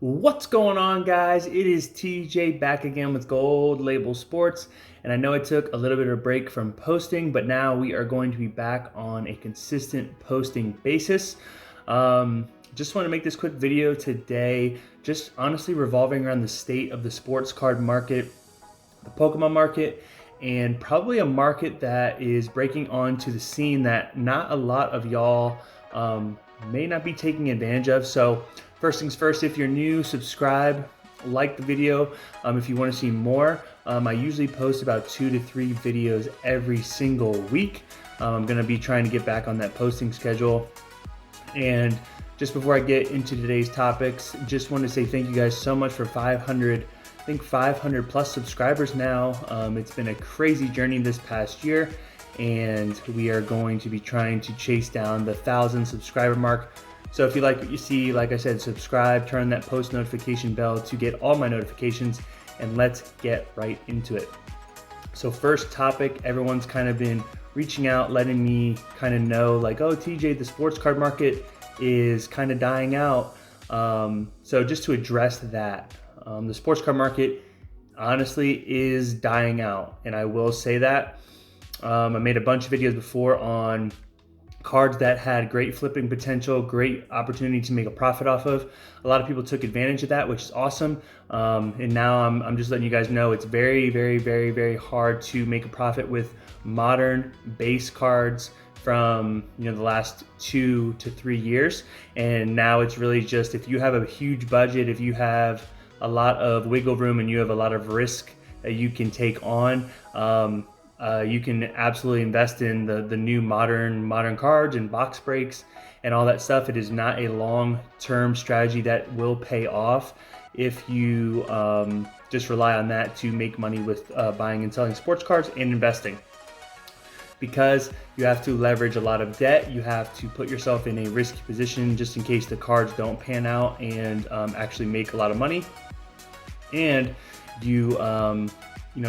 What's going on, guys? It is TJ back again with Gold Label Sports. And I know I took a little bit of a break from posting, but now we are going to be back on a consistent posting basis. Just want to make this quick video today, just honestly revolving around the state of the sports card market, the Pokemon market, and probably a market that is breaking onto the scene that not a lot of y'all may not be taking advantage of. So first things first, if you're new, subscribe, like the video. If you want to see more, I usually post about 2 to 3 videos every single week. I'm going to be trying to get back on that posting schedule. And just before I get into today's topics, just want to say thank you guys so much for 500 plus subscribers now. It's been a crazy journey this past year, and we are going to be trying to chase down the 1,000 subscriber mark. So if you like what you see, like I said, subscribe, turn that post notification bell to get all my notifications, and let's get right into it. So first topic, everyone's kind of been reaching out, letting me kind of know like, oh, TJ, the sports card market is kind of dying out. So just to address that, the sports card market honestly is dying out, and I will say that. I made a bunch of videos before on cards that had great flipping potential, great opportunity to make a profit off of. A lot of people took advantage of that, which is awesome. And now I'm just letting you guys know it's very hard to make a profit with modern base cards from the last 2 to 3 years. And now it's really just, if you have a huge budget, if you have a lot of wiggle room and you have a lot of risk that you can take on, you can absolutely invest in the new modern cards and box breaks and all that stuff. It is not a long-term strategy that will pay off if you just rely on that to make money with buying and selling sports cards and investing, because you have to leverage a lot of debt. You have to put yourself in a risky position just in case the cards don't pan out and actually make a lot of money. And you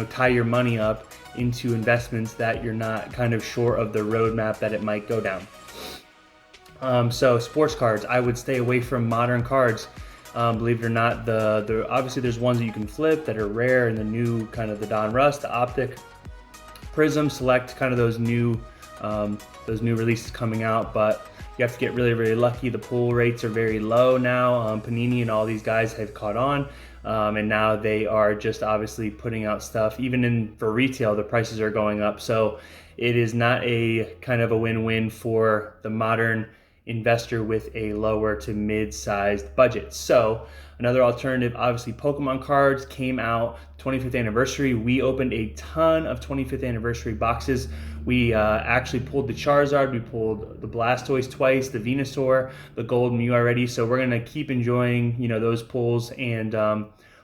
tie your money up into investments that you're not kind of sure of the roadmap that it might go down. So sports cards, I would stay away from modern cards. Believe it or not, the obviously there's ones that you can flip that are rare, and the new kind of the Donruss, the Optic, Prism, Select, kind of those new releases coming out, but you have to get really lucky. The pull rates are very low now. Panini and all these guys have caught on, and now they are just obviously putting out stuff. Even for retail, the prices are going up. So it is not a kind of a win-win for the modern investor with a lower to mid-sized budget. So another alternative, obviously Pokemon cards came out 25th anniversary. We opened a ton of 25th anniversary boxes. We actually pulled the Charizard, we pulled the Blastoise twice, the Venusaur, the Gold Mew already. So we're gonna keep enjoying those pulls, and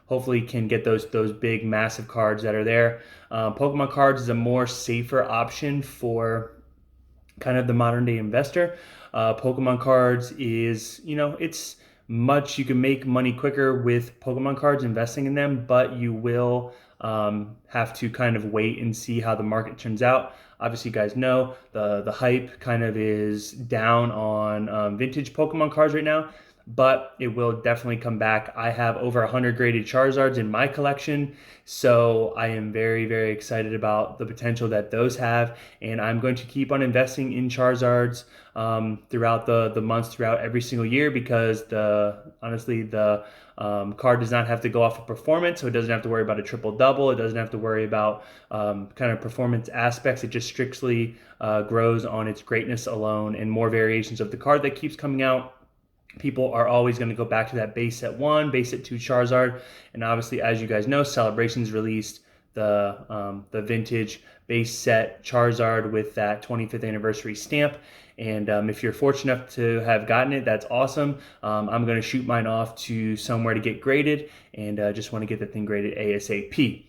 hopefully can get those big massive cards that are there. Pokemon cards is a more safer option for kind of the modern day investor. Pokemon cards is, it's you can make money quicker with Pokemon cards investing in them, but you will have to kind of wait and see how the market turns out. Obviously, you guys know the hype kind of is down on vintage Pokemon cards right now, but it will definitely come back. I have over 100 graded Charizards in my collection, so I am very excited about the potential that those have, and I'm going to keep on investing in Charizards throughout the months, throughout every single year, because honestly the card does not have to go off of performance, so it doesn't have to worry about a triple double. It doesn't have to worry about kind of performance aspects. It just strictly grows on its greatness alone, and more variations of the card that keeps coming out. People are always going to go back to that base set 1, base set 2 Charizard, and obviously, as you guys know, Celebrations released the vintage base set Charizard with that 25th anniversary stamp. And if you're fortunate enough to have gotten it, that's awesome. I'm going to shoot mine off to somewhere to get graded, and just want to get the thing graded ASAP.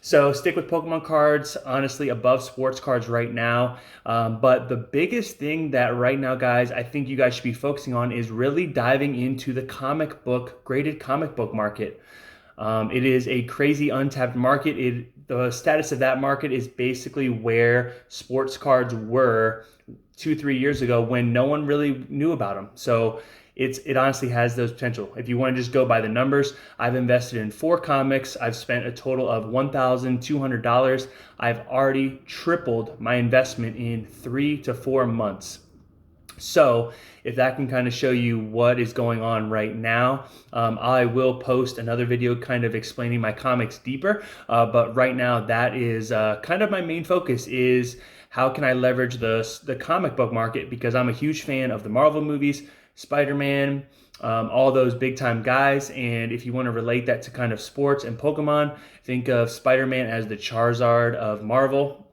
So stick with Pokemon cards, honestly, above sports cards right now. But the biggest thing that right now, guys, I think you guys should be focusing on is really diving into the graded comic book market. It is a crazy untapped market. The status of that market is basically where sports cards were 2-3 years ago when no one really knew about them. So it honestly has those potential. If you want to just go by the numbers, I've invested in 4 comics. I've spent a total of $1,200. I've already tripled my investment in 3 to 4 months. So if that can kind of show you what is going on right now, I will post another video kind of explaining my comics deeper. But right now, that is kind of my main focus is how can I leverage the comic book market, because I'm a huge fan of the Marvel movies, Spider-Man, all those big time guys. And if you want to relate that to kind of sports and Pokemon, think of Spider-Man as the Charizard of Marvel,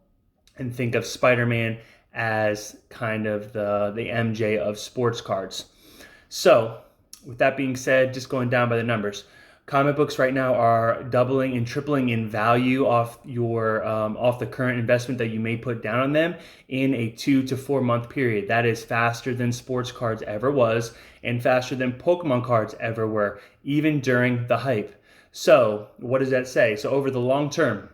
and think of Spider-Man as kind of the MJ of sports cards. So with that being said, just going down by the numbers, comic books right now are doubling and tripling in value off the current investment that you may put down on them in a 2 to 4 month period. That is faster than sports cards ever was, and faster than Pokemon cards ever were, even during the hype. So what does that say? So over the long term,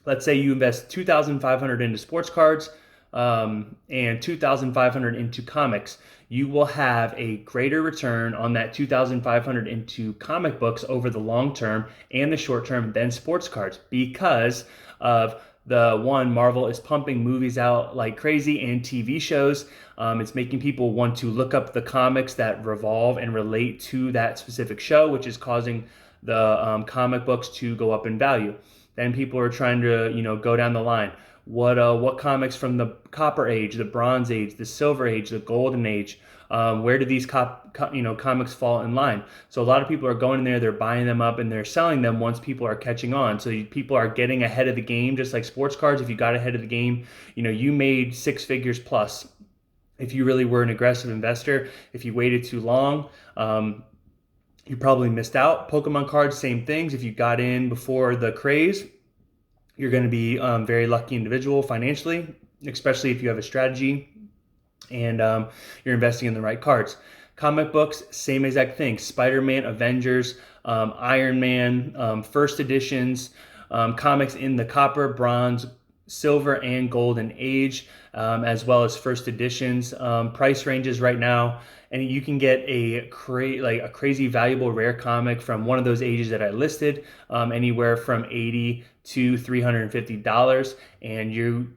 let's say you invest $2,500 into sports cards, and $2,500 into comics, you will have a greater return on that $2,500 into comic books over the long term and the short term than sports cards, because of the one, Marvel is pumping movies out like crazy and TV shows. It's making people want to look up the comics that revolve and relate to that specific show, which is causing the comic books to go up in value. Then people are trying to, go down the line. What comics from the Copper Age, the Bronze Age, the Silver Age, the Golden Age, where do these comics fall in line? So a lot of people are going in there, they're buying them up, and they're selling them once people are catching on. So people are getting ahead of the game, just like sports cards. If you got ahead of the game, you made 6 figures plus. If you really were an aggressive investor, if you waited too long, you probably missed out. Pokemon cards, same things. If you got in before the craze, you're going to be a very lucky individual financially, especially if you have a strategy and you're investing in the right cards. Comic books, same exact thing. Spider-Man, Avengers, Iron Man, first editions, comics in the Copper, Bronze, Silver, and Golden Age, as well as first editions. Price ranges right now, and you can get a crazy valuable rare comic from one of those ages that I listed, anywhere from $80 to $350, and you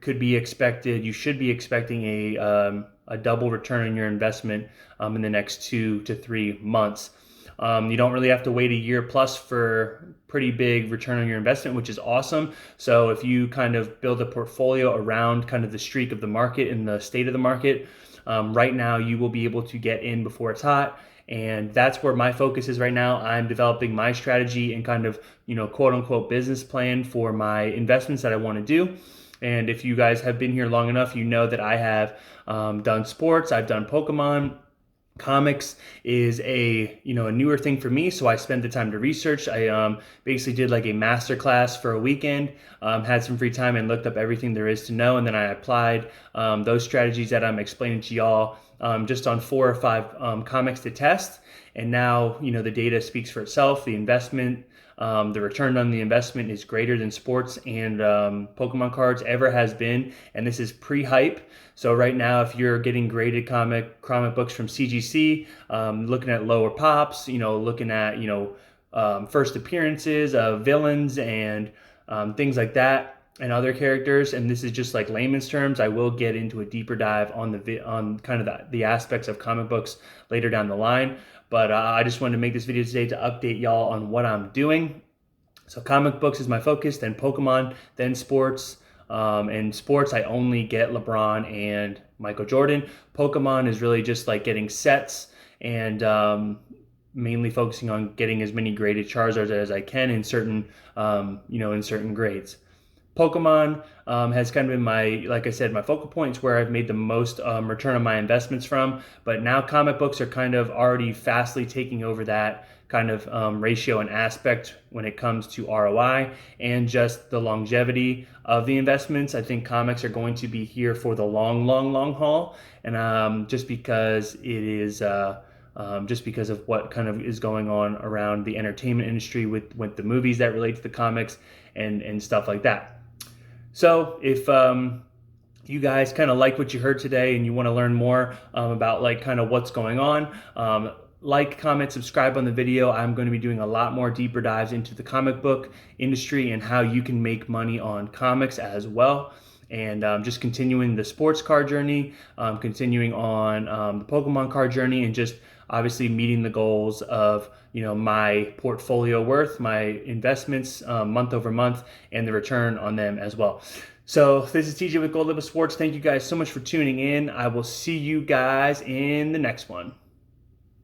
should be expecting a double return on your investment in the next 2 to 3 months. You don't really have to wait a year plus for pretty big return on your investment, which is awesome. So if you kind of build a portfolio around kind of the streak of the market and the state of the market, right now you will be able to get in before it's hot. And that's where my focus is right now. I'm developing my strategy and kind of, quote unquote business plan for my investments that I want to do. And if you guys have been here long enough, you know that I have done sports, I've done Pokemon. Comics is a newer thing for me, so I spent the time to research. I basically did like a master class for a weekend, had some free time and looked up everything there is to know, and then I applied those strategies that I'm explaining to y'all just on 4 or 5 comics to test. And now the data speaks for itself. The investment, the return on the investment is greater than sports and Pokemon cards ever has been, and this is pre-hype. So right now, if you're getting graded comic books from CGC, looking at lower pops, looking at first appearances of villains and things like that, and other characters, and this is just like layman's terms. I will get into a deeper dive on kind of the aspects of comic books later down the line. But I just wanted to make this video today to update y'all on what I'm doing. So comic books is my focus, then Pokemon, then sports. And sports, I only get LeBron and Michael Jordan. Pokemon is really just like getting sets and mainly focusing on getting as many graded Charizards as I can in certain, in certain grades. Pokemon has kind of been like I said, my focal points where I've made the most return on my investments from. But now comic books are kind of already fastly taking over that kind of ratio and aspect when it comes to ROI and just the longevity of the investments. I think comics are going to be here for the long haul, and just because it is. Just because of what kind of is going on around the entertainment industry with the movies that relate to the comics and stuff like that. So if you guys kind of like what you heard today and you want to learn more about like kind of what's going on, like, comment, subscribe on the video. I'm going to be doing a lot more deeper dives into the comic book industry and how you can make money on comics as well. And just continuing the sports card journey, continuing on the Pokemon card journey, and just obviously meeting the goals of my portfolio worth, my investments month over month, and the return on them as well. So this is TJ with Gold Label Sports. Thank you guys so much for tuning in. I will see you guys in the next one.